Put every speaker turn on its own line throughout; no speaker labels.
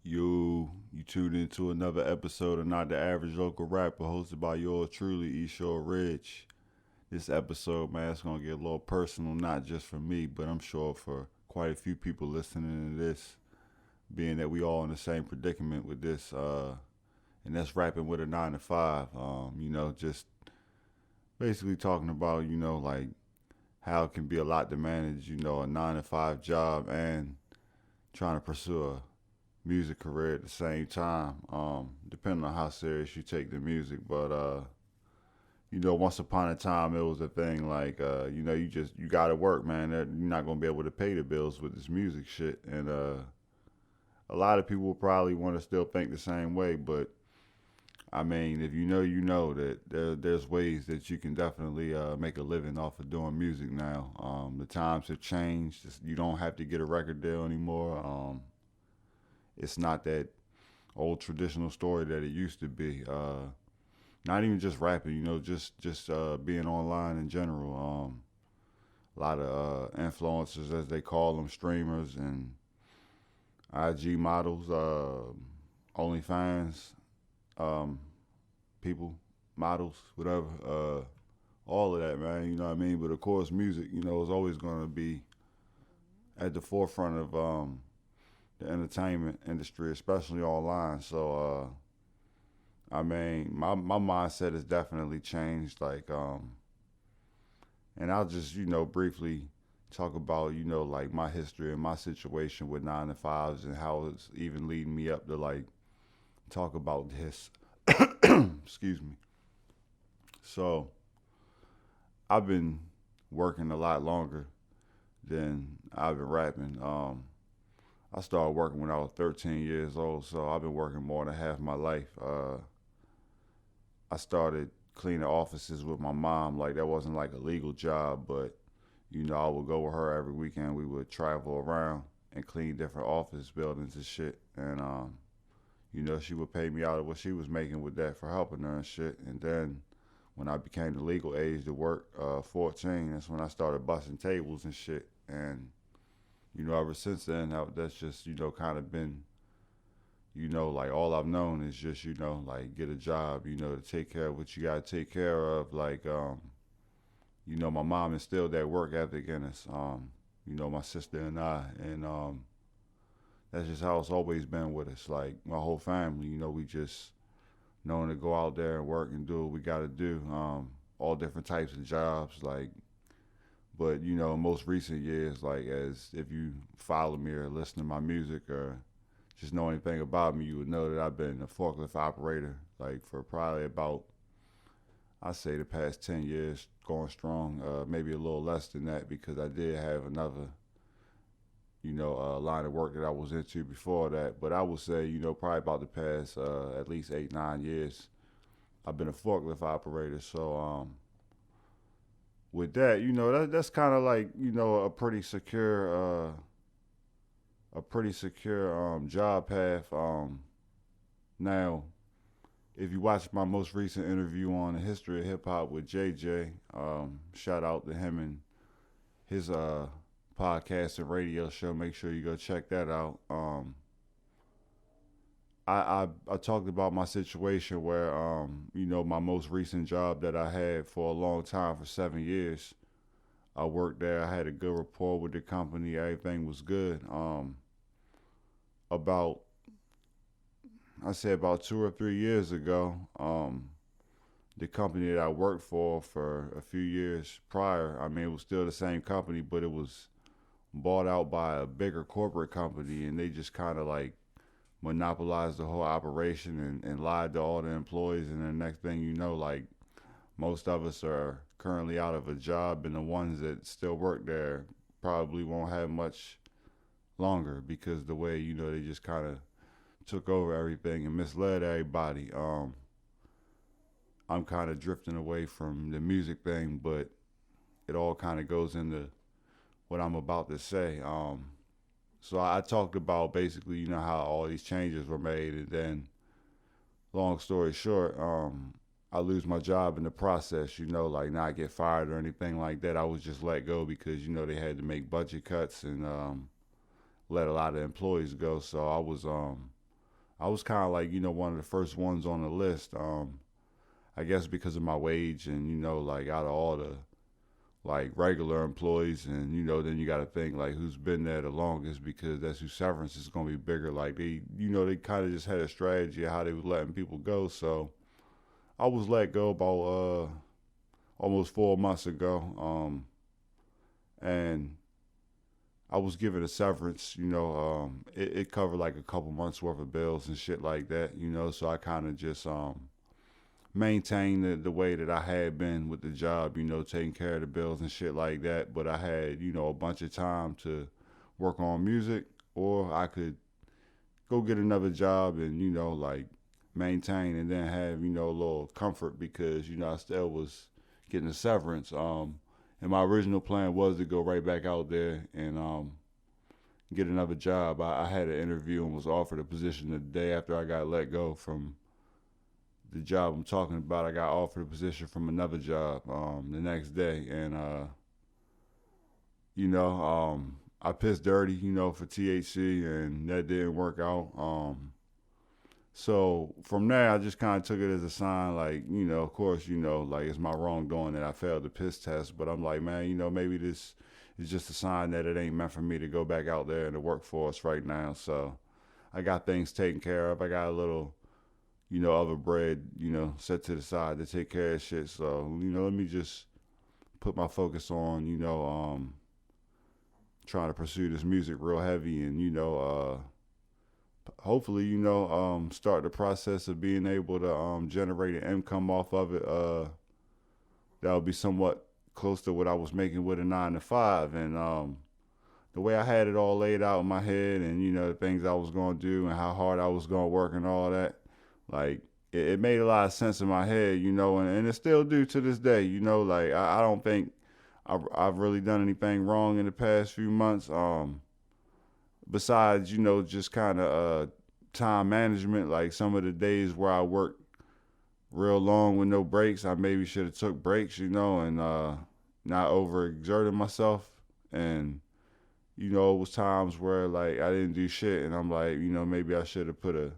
You tuned into another episode of Not the Average Local Rapper, hosted by yours truly, Eshore Ridge. This episode, man, it's gonna get a little personal, not just for me, but I'm sure for quite a few people listening to this, being that we all in the same predicament with this, and that's rapping with a 9 to 5. Just basically talking about, like how it can be a lot to manage, a 9 to 5 job and trying to pursue a music career at the same time, depending on how serious you take the music. But once upon a time it was a thing like you gotta work, man. You're not gonna be able to pay the bills with this music shit, and a lot of people will probably want to still think the same way. But I mean, if you know that there's ways that you can definitely make a living off of doing music now. The times have changed. You don't have to get a record deal anymore. It's not that old traditional story that it used to be. Not even just rapping, just being online in general. A lot of influencers, as they call them, streamers and IG models, OnlyFans, um, people, models, whatever. All of that, man. You know what I mean. But of course, music, is always going to be at the forefront of the entertainment industry, especially online. So, I mean, my mindset has definitely changed. And I'll just, briefly talk about, like my history and my situation with 9 to 5s and how it's even leading me up to like talk about this. Excuse me. So, I've been working a lot longer than I've been rapping. I started working when I was 13 years old, so I've been working more than half my life. I started cleaning offices with my mom. Like that wasn't like a legal job, but I would go with her every weekend. We would travel around and clean different office buildings and shit. And she would pay me out of what she was making with that for helping her and shit. And then when I became the legal age to work, 14, that's when I started busting tables and shit. And ever since then, that's just kind of been like all I've known is just, like get a job, to take care of what you got to take care of. Like, my mom instilled that work ethic in us, my sister and I. And that's just how it's always been with us. Like, my whole family, we just knowing to go out there and work and do what we got to do. All different types of jobs. Like, but, in most recent years, like, as if you follow me or listen to my music or just know anything about me, you would know that I've been a forklift operator like for probably about, I say, the past 10 years, going strong. Maybe a little less than that because I did have another, line of work that I was into before that. But I would say, probably about the past at least 8, 9 years, I've been a forklift operator. So with that, that's kind of like a pretty secure job path. Now, if you watch my most recent interview on the history of hip hop with JJ, shout out to him and his podcast and radio show. Make sure you go check that out. I talked about my situation where my most recent job that I had for a long time for 7 years. I worked there. I had a good rapport with the company. Everything was good. About I say about 2 or 3 years ago, the company that I worked for a few years prior. I mean, it was still the same company, but it was bought out by a bigger corporate company, and they just kind of like monopolized the whole operation and lied to all the employees. And the next thing you know, like most of us are currently out of a job, and the ones that still work there probably won't have much longer because the way they just kind of took over everything and misled everybody. I'm kind of drifting away from the music thing, but it all kind of goes into what I'm about to say. So I talked about basically, how all these changes were made, and then, long story short, I lose my job in the process. Like not get fired or anything like that. I was just let go because they had to make budget cuts and let a lot of employees go. So I was I was kind of like, one of the first ones on the list. I guess because of my wage and, like out of all the like regular employees and, then you got to think like who's been there the longest because that's who severance is going to be bigger. Like they kind of just had a strategy of how they was letting people go. So I was let go about almost 4 months ago. And I was given a severance, it covered like a couple months worth of bills and shit like that, so I kind of just maintained the way that I had been with the job, taking care of the bills and shit like that. But I had, a bunch of time to work on music, or I could go get another job and, like maintain and then have, a little comfort because, I still was getting a severance. And my original plan was to go right back out there and get another job. I had an interview and was offered a position the day after I got let go from the job I'm talking about. I got offered a position from another job the next day, and I pissed dirty, for THC, and that didn't work out. So from there, I just kind of took it as a sign, like, of course, like it's my wrongdoing that I failed the piss test. But I'm like, man, maybe this is just a sign that it ain't meant for me to go back out there in the workforce right now. So I got things taken care of. I got a little, other bread, set to the side to take care of shit. So, let me just put my focus on, trying to pursue this music real heavy and, hopefully, start the process of being able to generate an income off of it. That'll be somewhat close to what I was making with a 9 to 5, and the way I had it all laid out in my head, and the things I was gonna do and how hard I was gonna work and all that, like it made a lot of sense in my head, and it still do to this day. Like I don't think I've really done anything wrong in the past few months. Besides, just kind of time management, like some of the days where I worked real long with no breaks, I maybe should have took breaks, and not overexerted myself. And, it was times where like I didn't do shit and I'm like, maybe I should have put a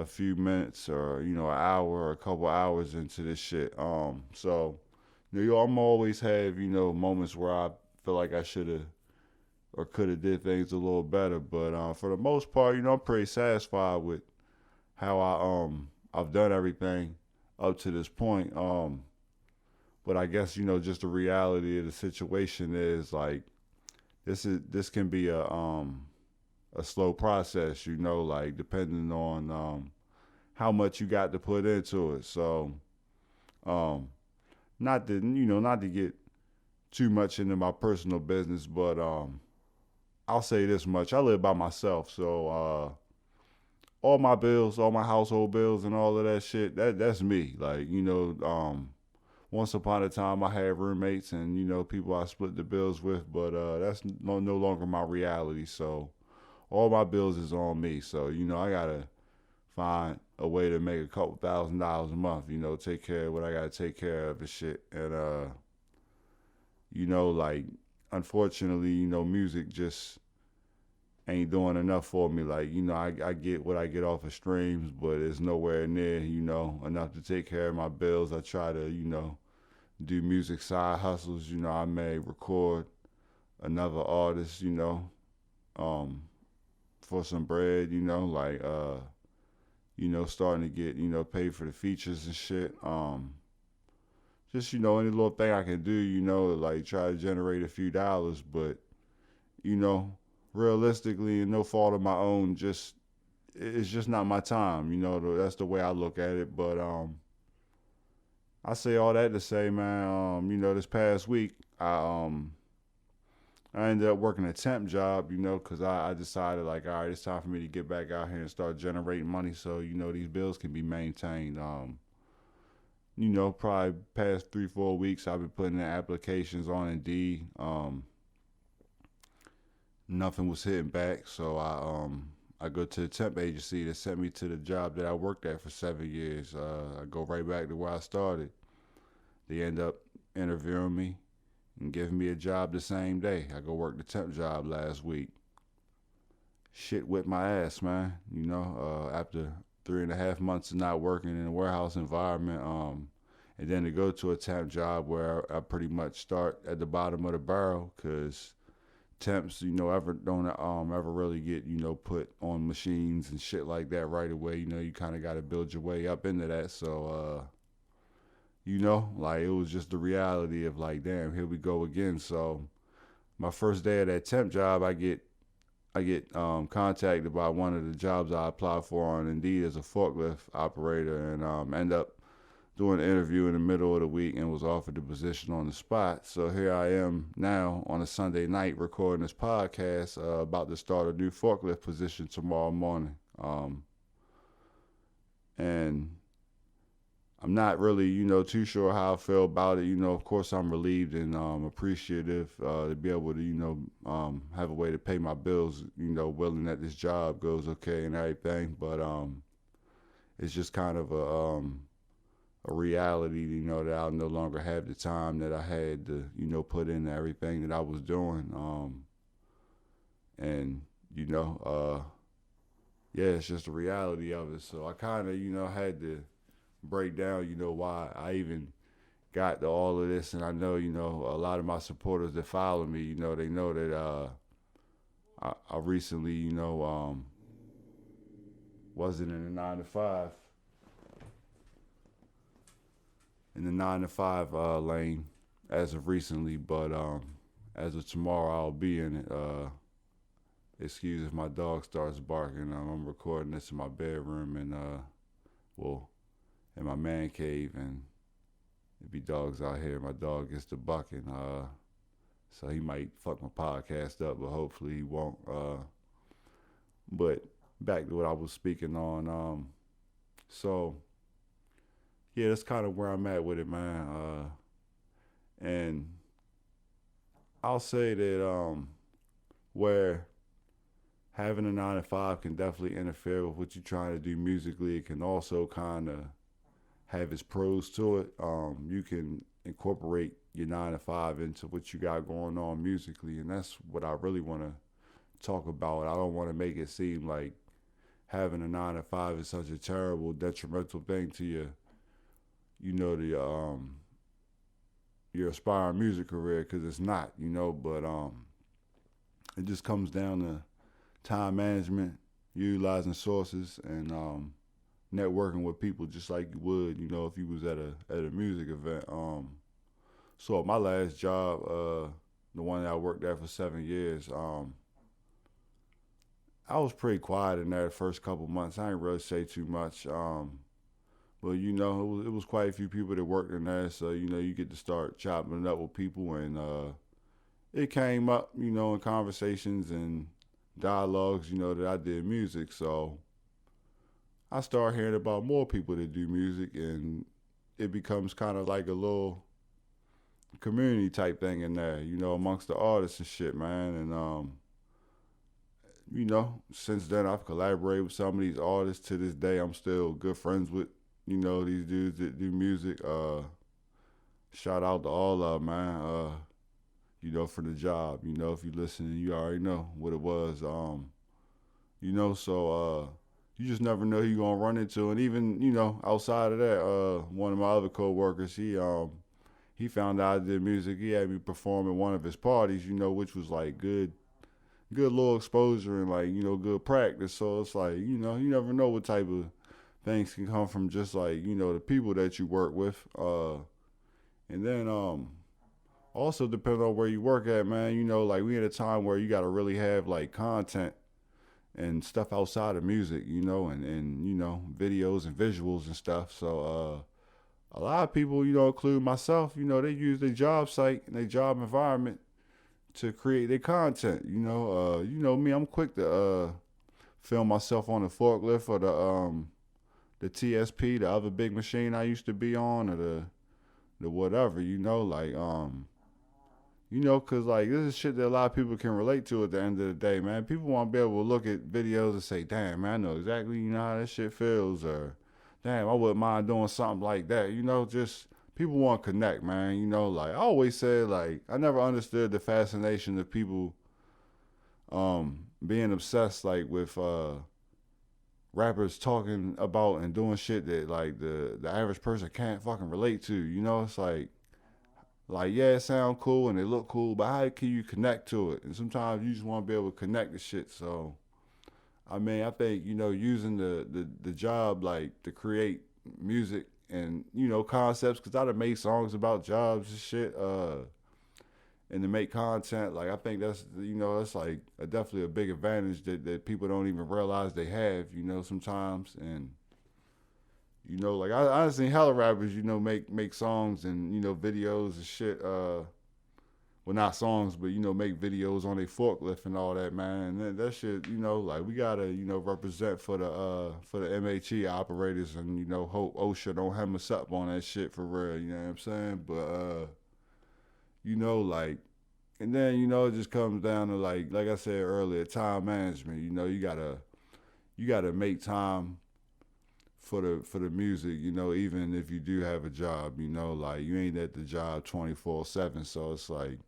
few minutes or, an hour or a couple hours into this shit. So, I'm always have, moments where I feel like I should have or could have did things a little better. But for the most part, I'm pretty satisfied with how I've done everything up to this point. But I guess just the reality of the situation is like this can be a slow process. Like depending on how much you got to put into it. So not to get too much into my personal business, but I'll say this much: I live by myself, so all my bills, all my household bills, and all of that shit, that's me. Like once upon a time I had roommates and people I split the bills with, but that's no longer my reality. So all my bills is on me. So I gotta find a way to make a couple $1,000s a month. Take care of what I gotta take care of and shit. And like unfortunately, music just ain't doing enough for me. Like, I get what I get off of streams, but it's nowhere near, enough to take care of my bills. I try to, do music side hustles. I may record another artist, for some bread, like, starting to get, paid for the features and shit. Just, any little thing I can do, like try to generate a few dollars, but, realistically and no fault of my own, just it's just not my time. That's the way I look at it. But I say all that to say, man, this past week I ended up working a temp job, because I decided like, all right, it's time for me to get back out here and start generating money so these bills can be maintained. Probably past 3-4 weeks I've been putting in applications on Indeed. Nothing was hitting back, so I go to the temp agency that sent me to the job that I worked at for 7 years. I go right back to where I started. They end up interviewing me and giving me a job the same day. I go work the temp job last week. shit whipped my ass, man. After 3.5 months of not working in a warehouse environment, and then to go to a temp job where I pretty much start at the bottom of the barrel, cause temps, ever don't ever really get put on machines and shit like that right away. You kind of got to build your way up into that. So like it was just the reality of like, damn, here we go again. So my first day of that temp job, I get contacted by one of the jobs I applied for on Indeed as a forklift operator, and end up doing an interview in the middle of the week and was offered the position on the spot. So here I am now on a Sunday night recording this podcast, about to start a new forklift position tomorrow morning. And I'm not really, too sure how I feel about it. Of course, I'm relieved and appreciative to be able to, have a way to pay my bills, willing that this job goes okay and everything. But it's just kind of a reality, that I'll no longer have the time that I had to, put into everything that I was doing. And, yeah, it's just the reality of it. So I kind of, had to break down, why I even got to all of this. And I know, a lot of my supporters that follow me, they know that I recently, wasn't in a 9 to 5. In the 9 to 5 lane as of recently, but as of tomorrow I'll be in it. Excuse if my dog starts barking. I'm recording this in my bedroom and in my man cave, and there be dogs out here. My dog gets to bucking, so he might fuck my podcast up, but hopefully he won't. But back to what I was speaking on. So yeah, that's kind of where I'm at with it, man. And I'll say that where having a 9 to 5 can definitely interfere with what you're trying to do musically, it can also kind of have its pros to it. You can incorporate your 9 to 5 into what you got going on musically, and that's what I really want to talk about. I don't want to make it seem like having a 9 to 5 is such a terrible, detrimental thing to your aspiring music career, because it's not, but it just comes down to time management, utilizing sources, and networking with people just like you would, if you was at a music event. So my last job, the one that I worked at for 7 years, I was pretty quiet in there the first couple months. I didn't really say too much. But it was quite a few people that worked in there, so you get to start chopping it up with people, and it came up, in conversations and dialogues, that I did music. So I started hearing about more people that do music, and it becomes kind of like a little community type thing in there, amongst the artists and shit, man. And since then I've collaborated with some of these artists. To this day, I'm still good friends with, these dudes that do music. Shout out to all of them, man. For the job. If you listen, you already know what it was. So you just never know who you're gonna run into. And even, outside of that, one of my other coworkers, he found out I did music. He had me perform at one of his parties, which was like good little exposure and like, good practice. So it's like, you never know what type of things can come from just like, the people that you work with. And then also depending on where you work at, man, like we at a time where you gotta really have like content and stuff outside of music, and videos and visuals and stuff. So a lot of people, including myself, they use their job site and their job environment to create their content. Me, I'm quick to film myself on the forklift or the TSP, the other big machine I used to be on, or the whatever, cause like this is shit that a lot of people can relate to at the end of the day, man. People want to be able to look at videos and say, damn, man, I know exactly, how that shit feels, or damn, I wouldn't mind doing something like that, just people want to connect, man. Like I always said, like I never understood the fascination of people being obsessed like with rappers talking about and doing shit that like the average person can't fucking relate to. You know, it's like yeah, it sound cool and it look cool, but how can you connect to it? And sometimes you just want to be able to connect to shit. So I mean, I think using the job like to create music and concepts, because I done made songs about jobs and shit. And to make content, like I think that's like definitely a big advantage that people don't even realize they have, sometimes. And like I seen hella rappers, make songs and videos and shit. Well, not songs, but make videos on a forklift and all that, man. And that shit, like we gotta represent for the MHE operators, and hope OSHA don't hem us up on that shit for real. You know what I'm saying? But like, and then it just comes down to like I said earlier, time management. You gotta make time for the music. Even if you do have a job, like you ain't at the job 24/7. So it's like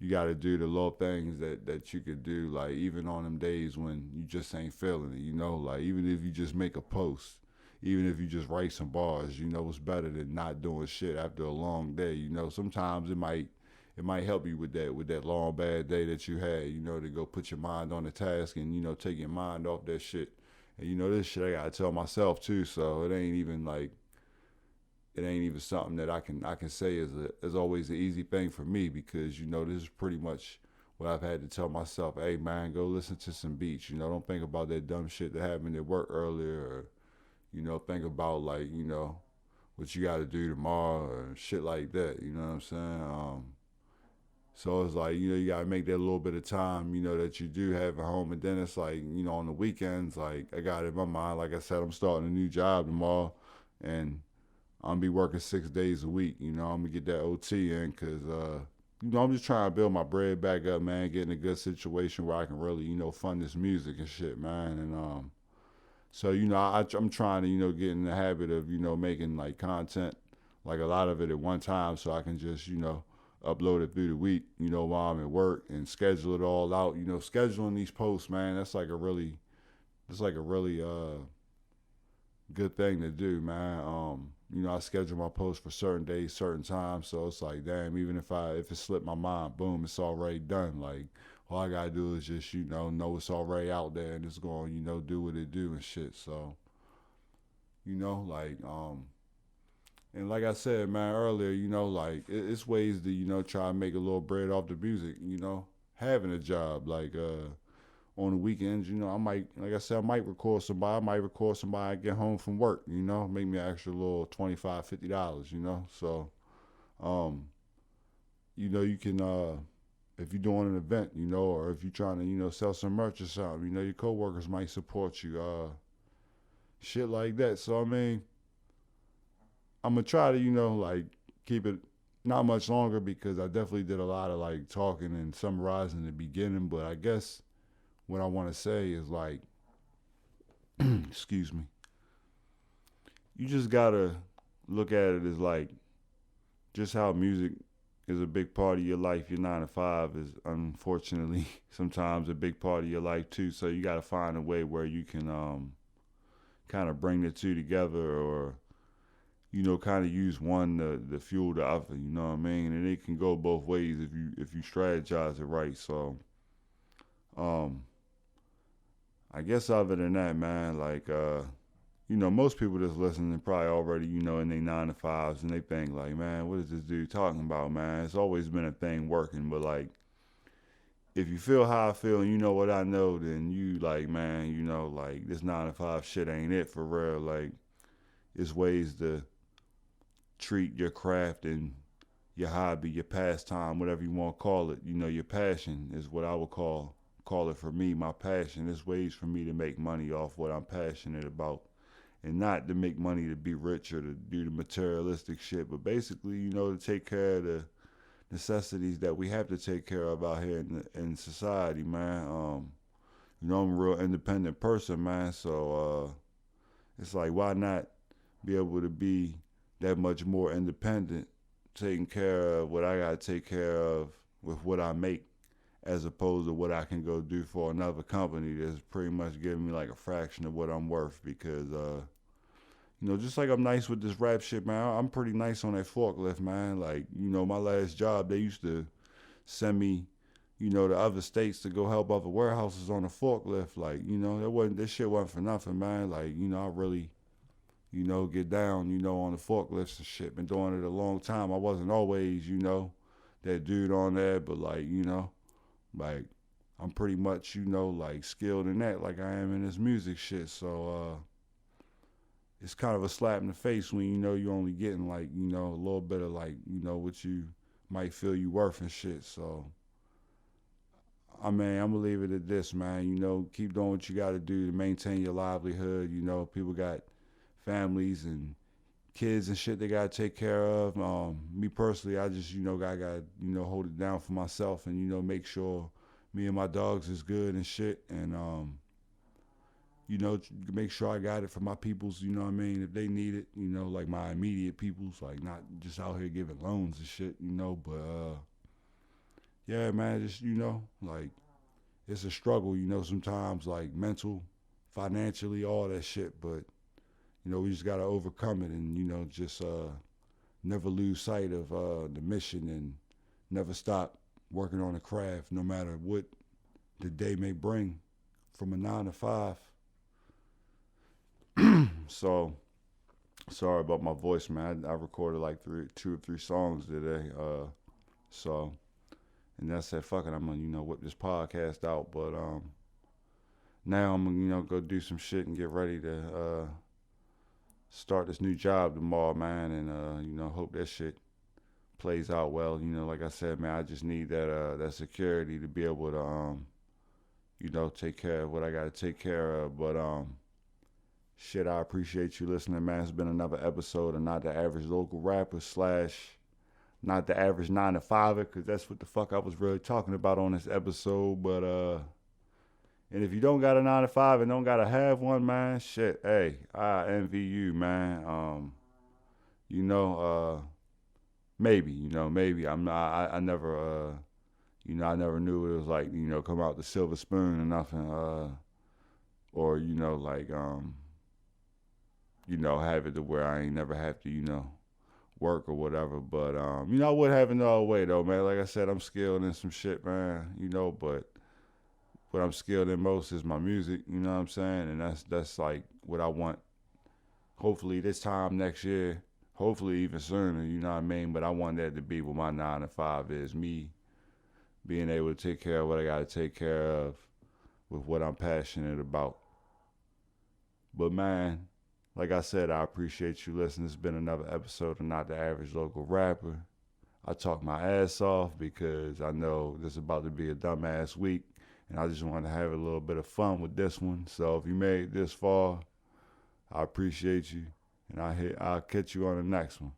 you got to do the little things that you could do, like even on them days when you just ain't feeling it. Like even if you just make a post, even if you just write some bars, it's better than not doing shit after a long day. Sometimes it might help you with that long bad day that you had, to go put your mind on the task and take your mind off that shit. And this shit I gotta tell myself too, so it ain't even something that I can say is always the easy thing for me, because this is pretty much what I've had to tell myself. Hey man, go listen to some beats. Don't think about that dumb shit that happened at work earlier, or think about like what you got to do tomorrow or shit like that. You know what I'm saying? So it's like you gotta make that little bit of time that you do have at home, and then it's like on the weekends, like I got in my mind, like I said, I'm starting a new job tomorrow, and I'm gonna be working 6 days a week. I'm gonna get that OT in, because I'm just trying to build my bread back up, man. Get in a good situation where I can really fund this music and shit, man. And so I'm trying to get in the habit of making like content, like a lot of it at one time, so I can just upload it through the week, while I'm at work, and schedule it all out. Scheduling these posts, man, that's like a really good thing to do, man. I schedule my posts for certain days, certain times, so it's like, damn, even if it slipped my mind, boom, it's already done. Like, all I gotta do is just, know it's already out there, and it's going, do what it do and shit. So, like, and like I said, man, earlier, like, it's ways to, try and make a little bread off the music, having a job, like, on the weekends, I might, like I said, I might record somebody. I get home from work, make me an extra little $25, $50, So, you can, if you're doing an event, or if you're trying to, sell some merch or something, your coworkers might support you, shit like that. So, I mean, I'm gonna try to, like, keep it not much longer, because I definitely did a lot of like talking and summarizing in the beginning, but I guess what I want to say is like, excuse me, you just gotta look at it as like just how music is a big part of your life. Your 9 to 5 is unfortunately sometimes a big part of your life too. So you gotta find a way where you can kind of bring the two together, or kind of use one to fuel the other. You know what I mean? And it can go both ways if you strategize it right. So, I guess other than that, man, like, most people that's listening probably already, in their 9 to 5s, and they think like, man, what is this dude talking about, man? It's always been a thing working, but like, if you feel how I feel and you know what I know, then you like, man, like this 9 to 5 shit ain't it for real. Like, it's ways to treat your craft and your hobby, your pastime, whatever you want to call it. Your passion is what I would call it for me. My passion is ways for me to make money off what I'm passionate about, and not to make money to be rich or to do the materialistic shit, but basically, to take care of the necessities that we have to take care of out here in society, man. I'm a real independent person, man. So it's like, why not be able to be that much more independent, taking care of what I gotta take care of with what I make as opposed to what I can go do for another company that's pretty much giving me like a fraction of what I'm worth because just like I'm nice with this rap shit, man. I'm pretty nice on that forklift, man. Like, my last job, they used to send me, to other states to go help other warehouses on the forklift. Like, this shit wasn't for nothing, man. Like, I really, get down, on the forklifts and shit. Been doing it a long time. I wasn't always, that dude on there, but like, like I'm pretty much, like skilled in that, like I am in this music shit. So, it's kind of a slap in the face when you're only getting like a little bit of like what you might feel you worth and shit. So I mean, I'm gonna leave it at this, man. Keep doing what you got to do to maintain your livelihood. People got families and kids and shit they gotta take care of. Me personally, I just I gotta hold it down for myself and make sure me and my dogs is good and shit and make sure I got it for my peoples, what I mean, if they need it, like my immediate peoples, like not just out here giving loans and shit, but yeah, man, just, like it's a struggle, sometimes like mental, financially, all that shit, but, we just gotta overcome it and, just never lose sight of the mission and never stop working on the craft no matter what the day may bring from a 9 to 5. So sorry about my voice, man. I recorded like 2 or 3 songs today. So and I said, fuck it, I'm gonna whip this podcast out. But now I'm gonna go do some shit and get ready to start this new job tomorrow, man. And hope that shit plays out well. Like I said, man, I just need that security to be able to take care of what I gotta take care of. But shit, I appreciate you listening, man. It's been another episode of Not the Average Local Rapper / Not the Average 9 to 5er, because that's what the fuck I was really talking about on this episode. But and if you don't got a 9 to 5 and don't gotta have one, man, shit, hey, I envy you, man. Maybe I never I never knew it was like come out the silver spoon or nothing, or like have it to where I ain't never have to work or whatever. But I would have it no other way though, man. Like I said, I'm skilled in some shit, man. But what I'm skilled in most is my music. You know what I'm saying? And that's like what I want. Hopefully this time next year. Hopefully even sooner. You know what I mean? But I want that to be what my 9 to 5 is. Me being able to take care of what I got to take care of with what I'm passionate about. But man, like I said, I appreciate you listening. It's been another episode of Not the Average Local Rapper. I talk my ass off because I know this is about to be a dumbass week, and I just wanted to have a little bit of fun with this one. So if you made it this far, I appreciate you, and I'll catch you on the next one.